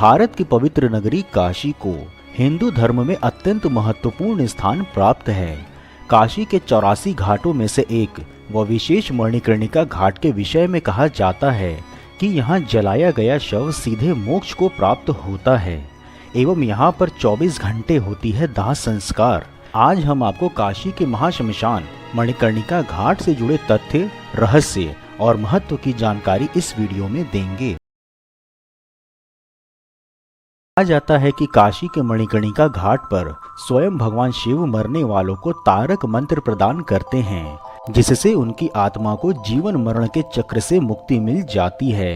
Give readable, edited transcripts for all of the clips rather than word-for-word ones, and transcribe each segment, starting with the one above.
भारत की पवित्र नगरी काशी को हिंदू धर्म में अत्यंत महत्वपूर्ण स्थान प्राप्त है। काशी के 84 घाटों में से एक व विशेष मणिकर्णिका घाट के विषय में कहा जाता है कि यहाँ जलाया गया शव सीधे मोक्ष को प्राप्त होता है एवं यहाँ पर 24 घंटे होती है दाह संस्कार। आज हम आपको काशी के महाश्मशान मणिकर्णिका घाट से जुड़े तथ्य, रहस्य और महत्व की जानकारी इस वीडियो में देंगे। कहा जाता है कि काशी के मणिकर्णिका घाट पर स्वयं भगवान शिव मरने वालों को तारक मंत्र प्रदान करते हैं, जिससे उनकी आत्मा को जीवन मरण के चक्र से मुक्ति मिल जाती है।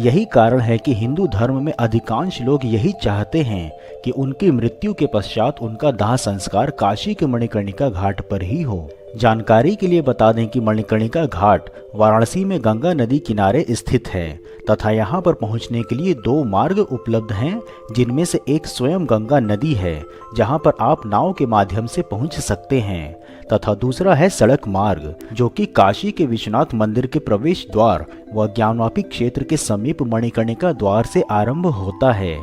यही कारण है कि हिंदू धर्म में अधिकांश लोग यही चाहते हैं कि उनकी मृत्यु के पश्चात उनका दाह संस्कार काशी के मणिकर्णिका घाट पर ही हो। जानकारी के लिए बता दें कि मणिकर्णिका घाट वाराणसी में गंगा नदी किनारे स्थित है तथा यहाँ पर पहुँचने के लिए 2 मार्ग उपलब्ध हैं, जिनमें से एक स्वयं गंगा नदी है जहाँ पर आप नाव के माध्यम से पहुँच सकते हैं तथा दूसरा है सड़क मार्ग, जो कि काशी के विश्वनाथ मंदिर के प्रवेश द्वार व ज्ञानवापी क्षेत्र के समीप मणिकर्णिका द्वार से आरंभ होता है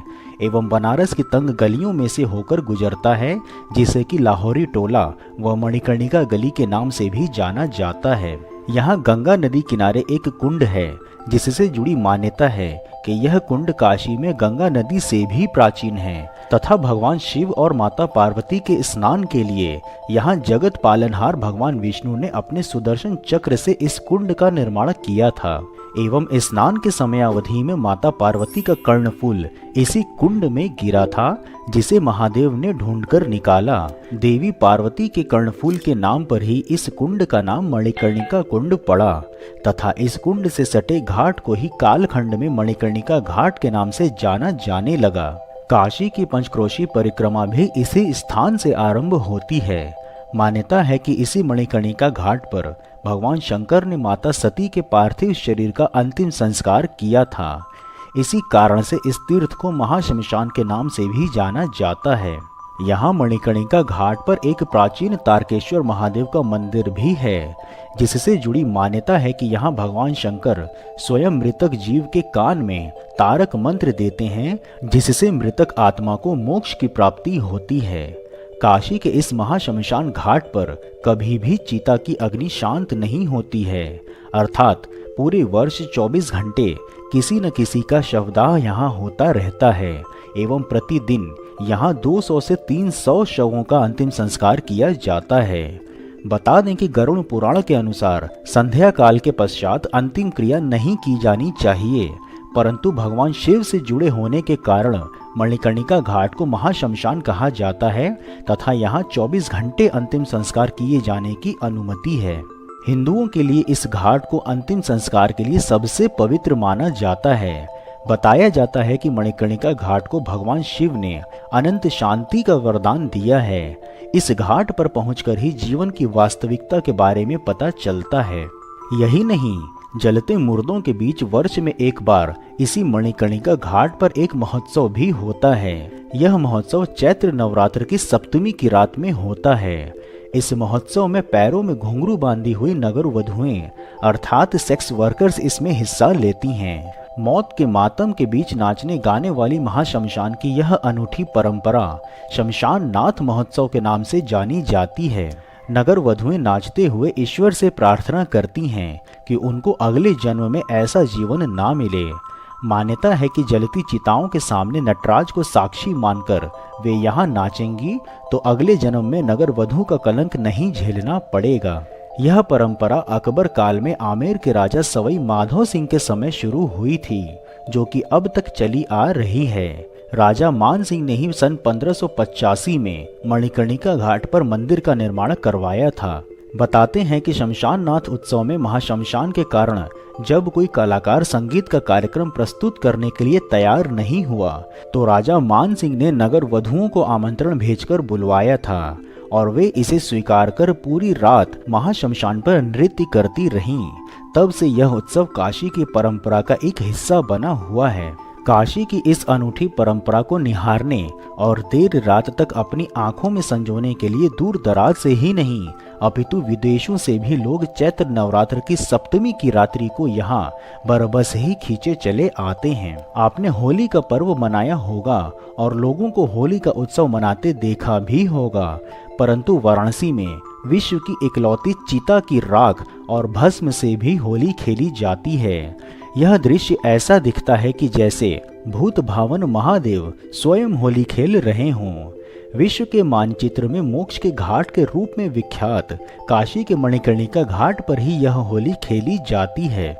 एवं बनारस की तंग गलियों में से होकर गुजरता है, जिसे कि लाहौरी टोला व मणिकर्णिका गली के नाम से भी जाना जाता है। यहाँ गंगा नदी किनारे एक कुंड है, जिससे जुड़ी मान्यता है कि यह कुंड काशी में गंगा नदी से भी प्राचीन है तथा भगवान शिव और माता पार्वती के स्नान के लिए यहाँ जगत पालनहार भगवान विष्णु ने अपने सुदर्शन चक्र से इस कुंड का निर्माण किया था एवं स्नान के समयावधि में माता पार्वती का कर्णफूल इसी कुंड में गिरा था, जिसे महादेव ने ढूंढकर निकाला। देवी पार्वती के कर्णफूल के नाम पर ही इस कुंड का नाम मणिकर्णिका कुंड पड़ा तथा इस कुंड से सटे घाट को ही कालखंड में मणिकर्णिका घाट के नाम से जाना जाने लगा। काशी की पंचक्रोशी परिक्रमा भी इसी स्थान से आरंभ होती है। मान्यता है कि इसी मणिकर्णिका घाट पर भगवान शंकर ने माता सती के पार्थिव शरीर का अंतिम संस्कार किया था। इसी कारण से इस तीर्थ को महाश्मशान के नाम से भी जाना जाता है। यहाँ मणिकर्णिका घाट पर एक प्राचीन तारकेश्वर महादेव का मंदिर भी है, जिससे जुड़ी मान्यता है कि यहाँ भगवान शंकर स्वयं मृतक जीव के कान में तारक मंत्र देते हैं, जिससे मृतक आत्मा को मोक्ष की प्राप्ति होती है। काशी के इस महाश्मशान घाट पर कभी भी चिता की अग्नि शांत नहीं होती है, अर्थात पूरे वर्ष 24 घंटे किसी न किसी का शवदाह यहाँ होता रहता है एवं प्रतिदिन यहाँ 200 से 300 शवों का अंतिम संस्कार किया जाता है। बता दें कि गरुड़ पुराण के अनुसार संध्या काल के पश्चात अंतिम क्रिया नहीं की जानी चाहिए, परंतु भगवान शिव से जुड़े होने के कारण मणिकर्णिका घाट को महाश्मशान कहा जाता है तथा यहाँ 24 घंटे अंतिम संस्कार किए जाने की अनुमति है। हिंदुओं के लिए इस घाट को अंतिम संस्कार के लिए सबसे पवित्र माना जाता है। बताया जाता है कि मणिकर्णिका घाट को भगवान शिव ने अनंत शांति का वरदान दिया है। इस घाट पर पहुंचकर ही जीवन की वास्तविकता के बारे में पता चलता है। यही नहीं, जलते मुर्दों के बीच वर्ष में एक बार इसी मणिकर्णिका घाट पर एक महोत्सव भी होता है। यह महोत्सव चैत्र नवरात्र की सप्तमी की रात में होता है। इस महोत्सव में पैरों में घुंघरू बांधी हुई नगर वधुएं अर्थात सेक्स वर्कर्स इसमें हिस्सा लेती हैं। मौत के मातम के बीच नाचने गाने वाली महाश्मशान की यह अनूठी परंपरा शमशान नाथ महोत्सव के नाम से जानी जाती है। नगर वधुएं नाचते हुए ईश्वर से प्रार्थना करती हैं कि उनको अगले जन्म में ऐसा जीवन ना मिले। मान्यता है कि जलती चिताओं के सामने नटराज को साक्षी मानकर वे यहाँ नाचेंगी तो अगले जन्म में नगर वधु का कलंक नहीं झेलना पड़ेगा। यह परंपरा अकबर काल में आमेर के राजा सवाई माधो सिंह के समय शुरू हुई थी, जो कि अब तक चली आ रही है। राजा मान सिंह ने ही सन 1585 में मणिकर्णिका घाट पर मंदिर का निर्माण करवाया था। बताते हैं कि शमशान नाथ उत्सव में महाश्मशान के कारण जब कोई कलाकार संगीत का कार्यक्रम प्रस्तुत करने के लिए तैयार नहीं हुआ तो राजा मान सिंह ने नगर वधुओं को आमंत्रण भेजकर बुलवाया था और वे इसे स्वीकार कर पूरी रात महाश्मशान पर नृत्य करती रहीं। तब से यह उत्सव काशी की परंपरा का एक हिस्सा बना हुआ है। काशी की इस अनूठी परंपरा को निहारने और देर रात तक अपनी आंखों में संजोने के लिए दूर दराज से ही नहीं, अपितु विदेशों से भी लोग चैत्र नवरात्र की सप्तमी की रात्रि को यहाँ बरबस ही खींचे चले आते हैं। आपने होली का पर्व मनाया होगा और लोगों को होली का उत्सव मनाते देखा भी होगा, परंतु वाराणसी में विश्व की इकलौती चीता की राख और भस्म से भी होली खेली जाती है। यह दृश्य ऐसा दिखता है कि जैसे भूत भावन महादेव स्वयं होली खेल रहे हों। विश्व के मानचित्र में मोक्ष के घाट के रूप में विख्यात काशी के मणिकर्णिका घाट पर ही यह होली खेली जाती है।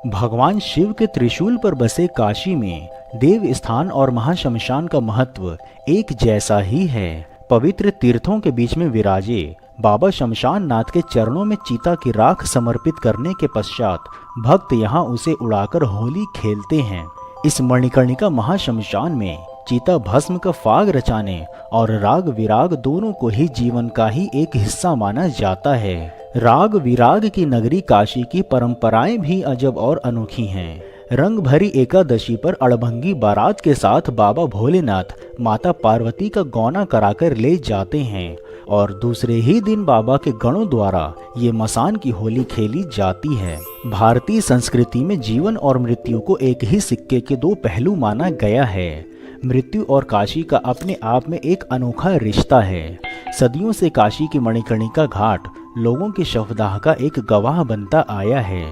भगवान शिव के त्रिशूल पर बसे काशी में देव स्थान और महाशमशान का महत्व एक जैसा ही है। पवित्र तीर्थों के बीच में विराजे बाबा शमशान नाथ के चरणों में चीता की राख समर्पित करने के पश्चात भक्त यहाँ उसे उड़ाकर होली खेलते हैं। इस मणिकर्णिका महाशमशान में चीता भस्म का फाग रचाने और राग विराग दोनों को ही जीवन का ही एक हिस्सा माना जाता है। राग विराग की नगरी काशी की परंपराएं भी अजब और अनोखी हैं। रंग भरी एकादशी पर अड़भंगी बारात के साथ बाबा भोलेनाथ माता पार्वती का गौना कराकर ले जाते हैं और दूसरे ही दिन बाबा के गणों द्वारा ये मसान की होली खेली जाती है। भारतीय संस्कृति में जीवन और मृत्यु को एक ही सिक्के के दो पहलू माना गया है। मृत्यु और काशी का अपने आप में एक अनोखा रिश्ता है। सदियों से काशी की मणिकर्णिका घाट लोगों की शवदाह का एक गवाह बनता आया है।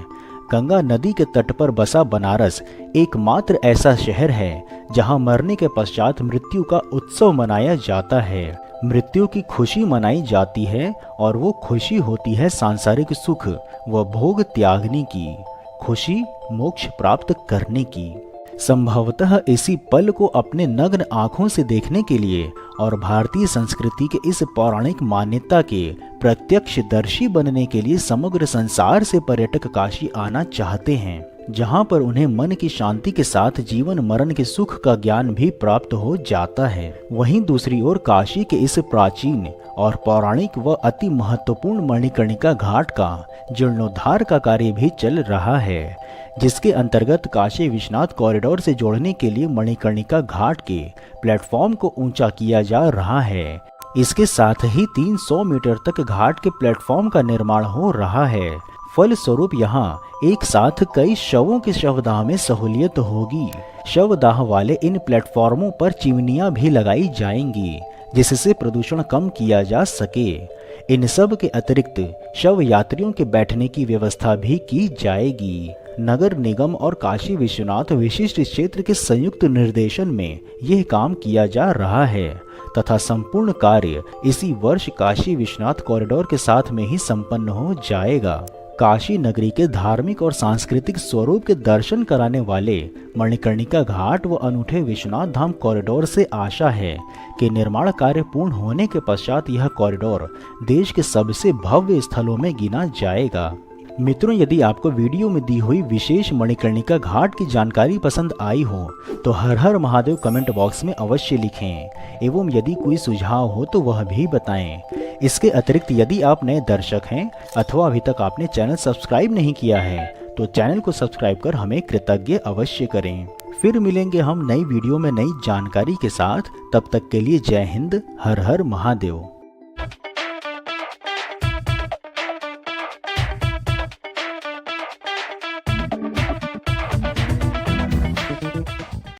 गंगा नदी के तट पर बसा बनारस एकमात्र ऐसा शहर है जहां मरने के पश्चात मृत्यु का उत्सव मनाया जाता है। मृत्यु की खुशी मनाई जाती है और वो खुशी होती है सांसारिक सुख व भोग त्यागने की, खुशी मोक्ष प्राप्त करने की। संभवतः इसी पल को अपने नग्न आंखों से देखने के लिए और भारतीय संस्कृति के इस पौराणिक मान्यता के प्रत्यक्षदर्शी बनने के लिए समग्र संसार से पर्यटक काशी आना चाहते हैं, जहां पर उन्हें मन की शांति के साथ जीवन मरण के सुख का ज्ञान भी प्राप्त हो जाता है। वहीं दूसरी ओर काशी के इस प्राचीन और पौराणिक व अति महत्वपूर्ण मणिकर्णिका घाट का जीर्णोद्धार का कार्य भी चल रहा है, जिसके अंतर्गत काशी विश्वनाथ कॉरिडोर से जोड़ने के लिए मणिकर्णिका घाट के प्लेटफॉर्म को ऊंचा किया जा रहा है। इसके साथ ही 300 मीटर तक घाट के प्लेटफॉर्म का निर्माण हो रहा है। फलस्वरूप यहाँ एक साथ कई शवों के शवदाह में सहूलियत होगी। शवदाह वाले इन प्लेटफॉर्मों पर चिमनियां भी लगाई जाएंगी, जिससे प्रदूषण कम किया जा सके। इन सब के अतिरिक्त शव यात्रियों के बैठने की व्यवस्था भी की जाएगी। नगर निगम और काशी विश्वनाथ विशिष्ट क्षेत्र के संयुक्त निर्देशन में यह काम किया जा रहा है तथा संपूर्ण कार्य इसी वर्ष काशी विश्वनाथ कॉरिडोर के साथ में ही संपन्न हो जाएगा। काशी नगरी के धार्मिक और सांस्कृतिक स्वरूप के दर्शन कराने वाले मणिकर्णिका घाट व अनूठे विश्वनाथ धाम कॉरिडोर से आशा है कि निर्माण कार्य पूर्ण होने के पश्चात यह कॉरिडोर देश के सबसे भव्य स्थलों में गिना जाएगा। मित्रों, यदि आपको वीडियो में दी हुई विशेष मणिकर्णिका घाट की जानकारी पसंद आई हो तो हर हर महादेव कमेंट बॉक्स में अवश्य लिखें एवं यदि कोई सुझाव हो तो वह भी बताएं। इसके अतिरिक्त यदि आप नए दर्शक हैं अथवा अभी तक आपने चैनल सब्सक्राइब नहीं किया है तो चैनल को सब्सक्राइब कर हमें कृतज्ञ अवश्य करें। फिर मिलेंगे हम नई वीडियो में नई जानकारी के साथ। तब तक के लिए जय हिंद, हर हर महादेव।